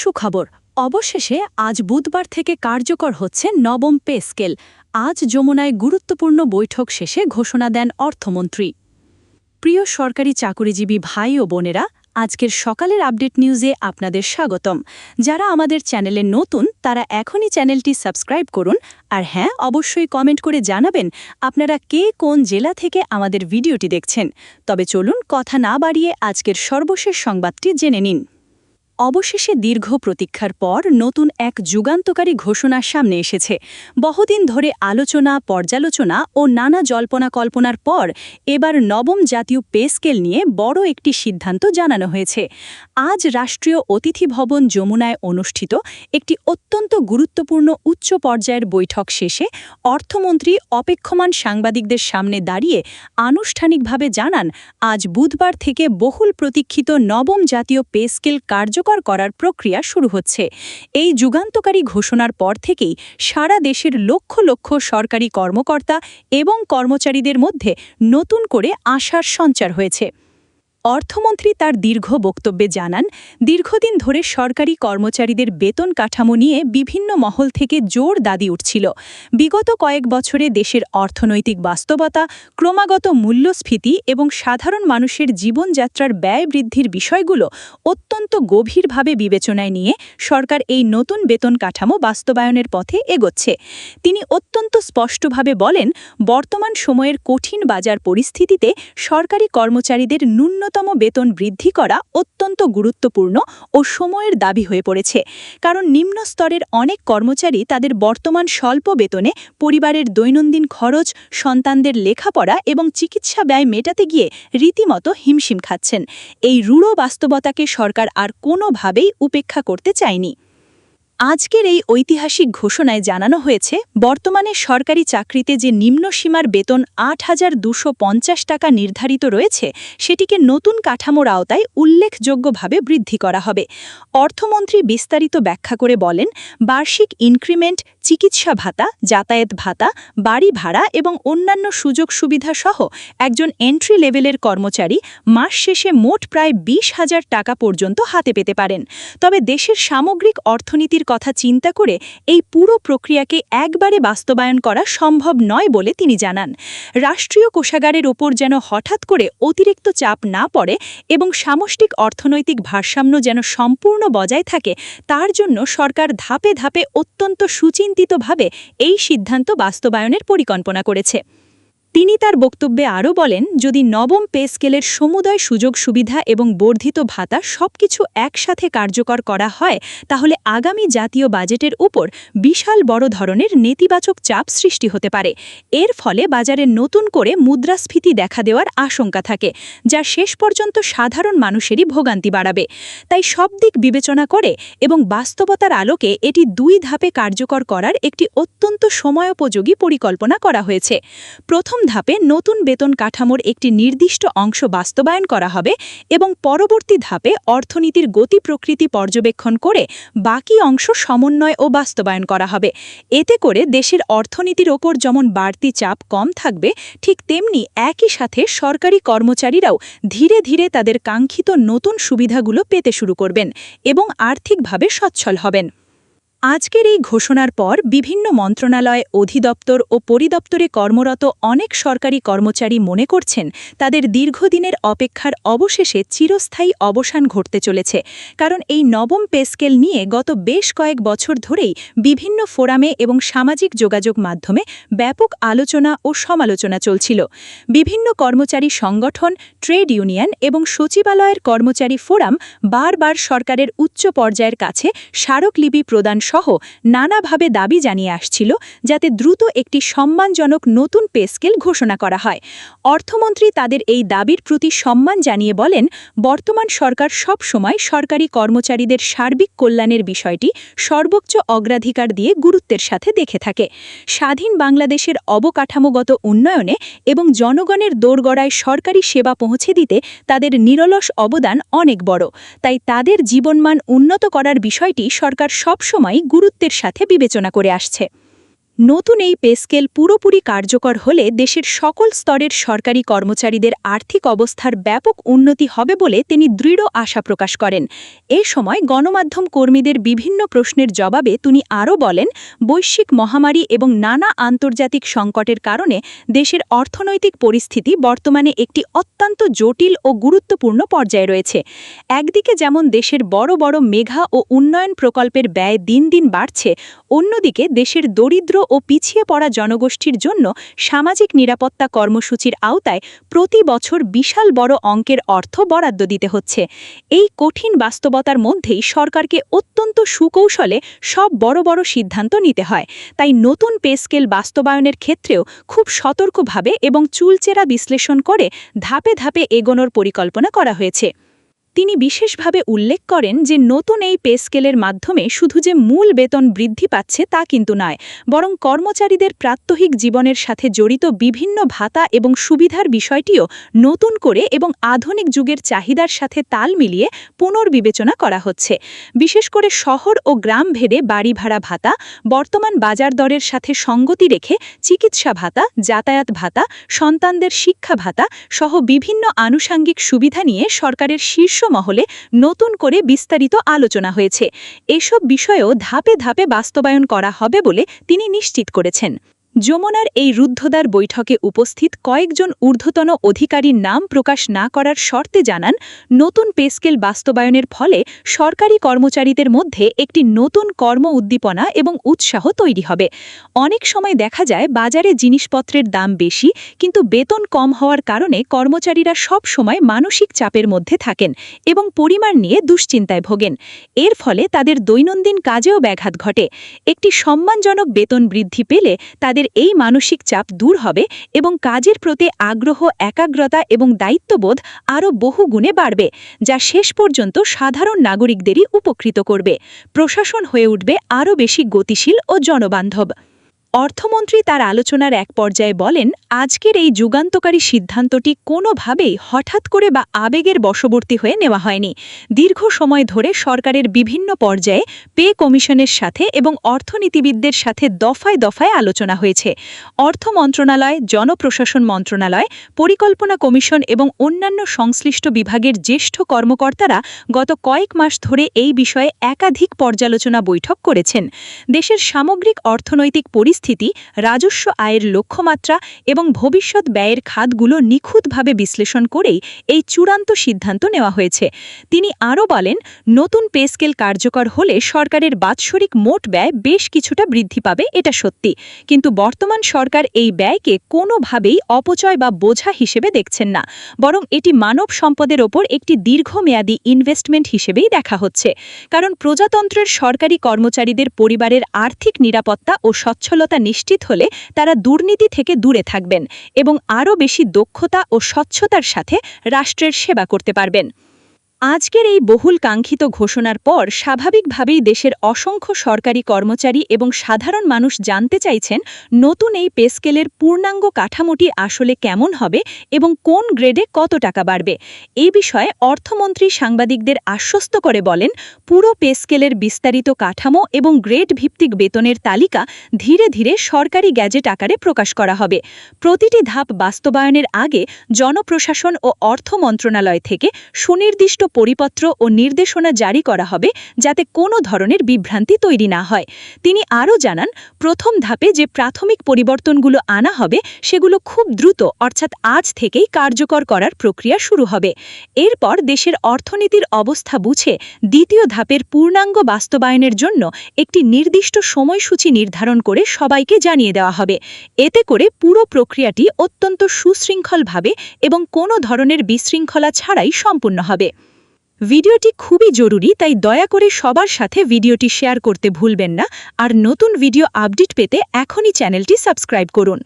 সুখবর, অবশেষে আজ বুধবার থেকে কার্যকর হচ্ছে নবম পে স্কেল। আজ যমুনায় গুরুত্বপূর্ণ বৈঠক শেষে ঘোষণা দেন অর্থমন্ত্রী। প্রিয় সরকারি চাকুরিজীবী ভাই ও বোনেরা, আজকের সকালের আপডেট নিউজে আপনাদের স্বাগতম। যারা আমাদের চ্যানেলে নতুন তারা এখনই চ্যানেলটি সাবস্ক্রাইব করুন, আর হ্যাঁ, অবশ্যই কমেন্ট করে জানাবেন আপনারা কে কোন জেলা থেকে আমাদের ভিডিওটি দেখছেন। তবে চলুন কথা না বাড়িয়ে আজকের সর্বশেষ সংবাদটি জেনে নিন। অবশেষে দীর্ঘ প্রতীক্ষার পর নতুন এক যুগান্তকারী ঘোষণা সামনে এসেছে। বহুদিন ধরে আলোচনা, পর্যালোচনা ও নানা জল্পনা কল্পনার পর এবার নবম জাতীয় পে স্কেল নিয়ে বড় একটি সিদ্ধান্ত জানানো হয়েছে। আজ রাষ্ট্রীয় অতিথি ভবন যমুনায় অনুষ্ঠিত একটি অত্যন্ত গুরুত্বপূর্ণ উচ্চ পর্যায়ের বৈঠক শেষে অর্থমন্ত্রী অপেক্ষমান সাংবাদিকদের সামনে দাঁড়িয়ে আনুষ্ঠানিকভাবে জানান, আজ বুধবার থেকে বহুল প্রতীক্ষিত নবম জাতীয় পে স্কেল কার্যকর করার প্রক্রিয়া শুরু হচ্ছে। এই যুগান্তকারী ঘোষণার পর থেকেই সারা দেশের লক্ষ লক্ষ সরকারি কর্মকর্তা এবং কর্মচারীদের মধ্যে নতুন করে আশার সঞ্চার হয়েছে। অর্থমন্ত্রী তার দীর্ঘ বক্তব্যে জানান, দীর্ঘদিন ধরে সরকারি কর্মচারীদের বেতন কাঠামো নিয়ে বিভিন্ন মহল থেকে জোর দাবি উঠছিল। বিগত কয়েক বছরে দেশের অর্থনৈতিক বাস্তবতা, ক্রমাগত মূল্যস্ফীতি এবং সাধারণ মানুষের জীবনযাত্রার ব্যয় বৃদ্ধির বিষয়গুলো অত্যন্ত গভীরভাবে বিবেচনায় নিয়ে সরকার এই নতুন বেতন কাঠামো বাস্তবায়নের পথে এগোচ্ছে। তিনি অত্যন্ত স্পষ্টভাবে বলেন, বর্তমান সময়ের কঠিন বাজার পরিস্থিতিতে সরকারি কর্মচারীদের ন্যূনতম বেতন বৃদ্ধি করা অত্যন্ত গুরুত্বপূর্ণ ও সময়ের দাবি হয়ে পড়েছে। কারণ নিম্ন স্তরের অনেক কর্মচারী তাদের বর্তমান স্বল্প বেতনে পরিবারের দৈনন্দিন খরচ, সন্তানদের লেখাপড়া এবং চিকিৎসা ব্যয় মেটাতে গিয়ে রীতিমতো হিমশিম খাচ্ছেন। এই রূঢ় বাস্তবতাকে সরকার আর কোনোভাবেই উপেক্ষা করতে চায়নি। আজকের এই ঐতিহাসিক ঘোষণায় জানানো হয়েছে, বর্তমানে সরকারি চাকরিতে যে নিম্নসীমার বেতন ৮,২৫০ টাকা নির্ধারিত রয়েছে, সেটিকে নতুন কাঠামোর আওতায় উল্লেখযোগ্যভাবে বৃদ্ধি করা হবে। অর্থমন্ত্রী বিস্তারিত ব্যাখ্যা করে বলেন, বার্ষিক ইনক্রিমেন্ট, চিকিৎসা ভাতা, যাতায়াত ভাতা, বাড়ি ভাড়া এবং অন্যান্য সুযোগ সুবিধা সহ একজন এন্ট্রি লেভেলের কর্মচারী মাস শেষে মোট প্রায় ২০,০০০ টাকা পর্যন্ত হাতে পেতে পারেন। তবে দেশের সামগ্রিক অর্থনীতির কথা চিন্তা করে এই পুরো প্রক্রিয়াকে একবারে বাস্তবায়ন করা সম্ভব নয় বলে তিনি জানান। রাষ্ট্রীয় কোষাগারের ওপর যেন হঠাৎ করে অতিরিক্ত চাপ না পড়ে এবং সামষ্টিক অর্থনৈতিক ভারসাম্য যেন সম্পূর্ণ বজায় থাকে, তার জন্য সরকার ধাপে ধাপে অত্যন্ত সুচিন্তিতভাবে এই সিদ্ধান্ত বাস্তবায়নের পরিকল্পনা করেছে। তিনি তার বক্তব্যে আরও বলেন, যদি নবম পে স্কেলের সমুদয় সুযোগ সুবিধা এবং বর্ধিত ভাতা সবকিছু একসাথে কার্যকর করা হয়, তাহলে আগামী জাতীয় বাজেটের উপর বিশাল বড় ধরনের নেতিবাচক চাপ সৃষ্টি হতে পারে। এর ফলে বাজারে নতুন করে মুদ্রাস্ফীতি দেখা দেওয়ার আশঙ্কা থাকে, যা শেষ পর্যন্ত সাধারণ মানুষেরই ভোগান্তি বাড়াবে। তাই সব দিক বিবেচনা করে এবং বাস্তবতার আলোকে এটি ২ ধাপে কার্যকর করার একটি অত্যন্ত সময়োপযোগী পরিকল্পনা করা হয়েছে। প্রথম ধাপে নতুন বেতন কাঠামোর একটি নির্দিষ্ট অংশ বাস্তবায়ন করা হবে এবং পরবর্তী ধাপে অর্থনীতির গতি প্রকৃতি পর্যবেক্ষণ করে বাকি অংশ সমন্বয় ও বাস্তবায়ন করা হবে। এতে করে দেশের অর্থনীতির ওপর যেমন বাড়তি চাপ কম থাকবে, ঠিক তেমনি একই সাথে সরকারি কর্মচারীরাও ধীরে ধীরে তাদের কাঙ্ক্ষিত নতুন সুবিধাগুলো পেতে শুরু করবেন এবং আর্থিকভাবে সচ্ছল হবেন। আজকের এই ঘোষণার পর বিভিন্ন মন্ত্রণালয়, অধিদপ্তর ও পরিদপ্তরে কর্মরত অনেক সরকারি কর্মচারী মনে করছেন, তাদের দীর্ঘদিনের অপেক্ষার অবশেষে চিরস্থায়ী অবসান ঘটতে চলেছে। কারণ এই নবম পে স্কেল নিয়ে গত বেশ কয়েক বছর ধরেই বিভিন্ন ফোরামে এবং সামাজিক যোগাযোগ মাধ্যমে ব্যাপক আলোচনা ও সমালোচনা চলছিল। বিভিন্ন কর্মচারী সংগঠন, ট্রেড ইউনিয়ন এবং সচিবালয়ের কর্মচারী ফোরাম বারবার সরকারের উচ্চ পর্যায়ের কাছে স্মারকলিপি প্রদান সহ নানাভাবে দাবি জানিয়ে আসছিল, যাতে দ্রুত একটি সম্মানজনক নতুন পে স্কেল ঘোষণা করা হয়। অর্থমন্ত্রী তাদের এই দাবির প্রতি সম্মান জানিয়ে বলেন, বর্তমান সরকার সব সময় সরকারি কর্মচারীদের সার্বিক কল্যাণের বিষয়টি সর্বোচ্চ অগ্রাধিকার দিয়ে গুরুত্বের সাথে দেখে থাকে। স্বাধীন বাংলাদেশের অবকাঠামোগত উন্নয়নে এবং জনগণের দোরগড়ায় সরকারি সেবা পৌঁছে দিতে তাদের নিরলস অবদান অনেক বড়। তাই তাদের জীবনমান উন্নত করার বিষয়টি সরকার সবসময় গুরুত্বের সাথে বিবেচনা করে আসছে। নতুন এই পে স্কেল পুরোপুরি কার্যকর হলে দেশের সকল স্তরের সরকারি কর্মচারীদের আর্থিক অবস্থার ব্যাপক উন্নতি হবে বলে তিনি দৃঢ় আশা প্রকাশ করেন। এ সময় গণমাধ্যম কর্মীদের বিভিন্ন প্রশ্নের জবাবে তিনি আরও বলেন, বৈশ্বিক মহামারী এবং নানা আন্তর্জাতিক সংকটের কারণে দেশের অর্থনৈতিক পরিস্থিতি বর্তমানে একটি অত্যন্ত জটিল ও গুরুত্বপূর্ণ পর্যায়ে রয়েছে। একদিকে যেমন দেশের বড় বড় মেগা ও উন্নয়ন প্রকল্পের ব্যয় দিন দিন বাড়ছে, অন্যদিকে দেশের দরিদ্র ও পিছিয়ে পড়া জনগোষ্ঠীর জন্য সামাজিক নিরাপত্তা কর্মসূচির আওতায় প্রতি বছর বিশাল বড় অঙ্কের অর্থ বরাদ্দ দিতে হচ্ছে। এই কঠিন বাস্তবতার মধ্যেই সরকারকে অত্যন্ত সুকৌশলে সব বড় বড় সিদ্ধান্ত নিতে হয়। তাই নতুন পে স্কেল বাস্তবায়নের ক্ষেত্রেও খুব সতর্কভাবে এবং চুলচেরা বিশ্লেষণ করে ধাপে ধাপে এগোনোর পরিকল্পনা করা হয়েছে। তিনি বিশেষভাবে উল্লেখ করেন যে নতুন এই পে স্কেলের মাধ্যমে শুধু যে মূল বেতন বৃদ্ধি পাচ্ছে তা কিন্তু নয়, বরং কর্মচারীদের প্রাত্যহিক জীবনের সাথে জড়িত বিভিন্ন ভাতা এবং সুবিধার বিষয়টিও নতুন করে এবং আধুনিক যুগের চাহিদার সাথে তাল মিলিয়ে পুনর্বিবেচনা করা হচ্ছে। বিশেষ করে শহর ও গ্রাম ভেদে বাড়ি ভাড়া ভাতা, বর্তমান বাজার দরের সাথে সঙ্গতি রেখে চিকিৎসা ভাতা, যাতায়াত ভাতা, সন্তানদের শিক্ষা ভাতা সহ বিভিন্ন আনুষাঙ্গিক সুবিধা নিয়ে সরকারের শীর্ষ মহলে নতুন করে বিস্তারিত আলোচনা হয়েছে। এসব বিষয়েও ধাপে ধাপে বাস্তবায়ন করা হবে বলে তিনি নিশ্চিত করেছেন। যমুনার এই রুদ্ধদ্বার বৈঠকে উপস্থিত কয়েকজন ঊর্ধ্বতন অধিকারীর নাম প্রকাশ না করার শর্তে জানান, নতুন পে স্কেল বাস্তবায়নের ফলে সরকারি কর্মচারীদের মধ্যে একটি নতুন কর্ম উদ্দীপনা এবং উৎসাহ তৈরি হবে। অনেক সময় দেখা যায় বাজারে জিনিসপত্রের দাম বেশি, কিন্তু বেতন কম হওয়ার কারণে কর্মচারীরা সব সময় মানসিক চাপের মধ্যে থাকেন এবং পরিবার নিয়ে দুশ্চিন্তায় ভোগেন। এর ফলে তাদের দৈনন্দিন কাজেও ব্যাঘাত ঘটে। একটি সম্মানজনক বেতন বৃদ্ধি পেলে তাদের এই মানসিক চাপ দূর হবে এবং কাজের প্রতি আগ্রহ, একাগ্রতা এবং দায়িত্ববোধ আরও বহুগুণে বাড়বে, যা শেষ পর্যন্ত সাধারণ নাগরিকদেরই উপকৃত করবে। প্রশাসন হয়ে উঠবে আরও বেশি গতিশীল ও জনবান্ধব। অর্থমন্ত্রী তার আলোচনার এক পর্যায়ে বলেন, আজকের এই যুগান্তকারী সিদ্ধান্তটি কোনোভাবেই হঠাৎ করে বা আবেগের বশবর্তী হয়ে নেওয়া হয়নি। দীর্ঘ সময় ধরে সরকারের বিভিন্ন পর্যায়ে পে কমিশনের সাথে এবং অর্থনীতিবিদদের সাথে দফায় দফায় আলোচনা হয়েছে। অর্থ মন্ত্রণালয়, জনপ্রশাসন মন্ত্রণালয়, পরিকল্পনা কমিশন এবং অন্যান্য সংশ্লিষ্ট বিভাগের জ্যেষ্ঠ কর্মকর্তারা গত কয়েক মাস ধরে এই বিষয়ে একাধিক পর্যালোচনা বৈঠক করেছেন। দেশের সামগ্রিক অর্থনৈতিক পরিস্থিতি, রাজস্ব আয়ের লক্ষ্যমাত্রা এবং ভবিষ্যৎ ব্যয়ের খাতগুলো নিখুঁতভাবে বিশ্লেষণ করেই এই চূড়ান্ত সিদ্ধান্ত নেওয়া হয়েছে। তিনি আরও বলেন, নতুন পে স্কেল কার্যকর হলে সরকারের বাৎসরিক মোট ব্যয় বেশ কিছুটা বৃদ্ধি পাবে, এটা সত্যি। কিন্তু বর্তমান সরকার এই ব্যয়কে কোনোভাবেই অপচয় বা বোঝা হিসেবে দেখছেন না, বরং এটি মানব সম্পদের ওপর একটি দীর্ঘমেয়াদী ইনভেস্টমেন্ট হিসেবেই দেখা হচ্ছে। কারণ প্রজাতন্ত্রের সরকারি কর্মচারীদের পরিবারের আর্থিক নিরাপত্তা ও সচ্ছলতা নিশ্চিত হলে তারা দুর্নীতি থেকে দূরে থাকবেন এবং আরও বেশি দক্ষতা ও স্বচ্ছতার সাথে রাষ্ট্রের সেবা করতে পারবেন। আজকের এই বহুল কাঙ্ক্ষিত ঘোষণার পর স্বাভাবিকভাবেই দেশের অসংখ্য সরকারি কর্মচারী এবং সাধারণ মানুষ জানতে চাইছেন, নতুন এই পে স্কেলের পূর্ণাঙ্গ কাঠামোটি আসলে কেমন হবে এবং কোন গ্রেডে কত টাকা বাড়বে। এই বিষয়ে অর্থমন্ত্রী সাংবাদিকদের আশ্বস্ত করে বলেন, পুরো পে স্কেলের বিস্তারিত কাঠামো এবং গ্রেড ভিত্তিক বেতনের তালিকা ধীরে ধীরে সরকারি গ্যাজেট আকারে প্রকাশ করা হবে। প্রতিটি ধাপ বাস্তবায়নের আগে জনপ্রশাসন ও অর্থ মন্ত্রণালয় থেকে সুনির্দিষ্ট পরিপত্র ও নির্দেশনা জারি করা হবে, যাতে কোনো ধরনের বিভ্রান্তি তৈরি না হয়। তিনি আরও জানান, প্রথম ধাপে যে প্রাথমিক পরিবর্তনগুলো আনা হবে সেগুলো খুব দ্রুত, অর্থাৎ আজ থেকেই কার্যকর করার প্রক্রিয়া শুরু হবে। এরপর দেশের অর্থনীতির অবস্থা বুঝে দ্বিতীয় ধাপের পূর্ণাঙ্গ বাস্তবায়নের জন্য একটি নির্দিষ্ট সময়সূচি নির্ধারণ করে সবাইকে জানিয়ে দেওয়া হবে। এতে করে পুরো প্রক্রিয়াটি অত্যন্ত সুশৃঙ্খলভাবে এবং কোনো ধরনের বিশৃঙ্খলা ছাড়াই সম্পূর্ণ হবে। ভিডিওটি খুবই জরুরি, তাই দয়া করে সবার সাথে ভিডিওটি শেয়ার করতে ভুলবেন না। আর নতুন ভিডিও আপডেট পেতে এখনই চ্যানেলটি সাবস্ক্রাইব করুন।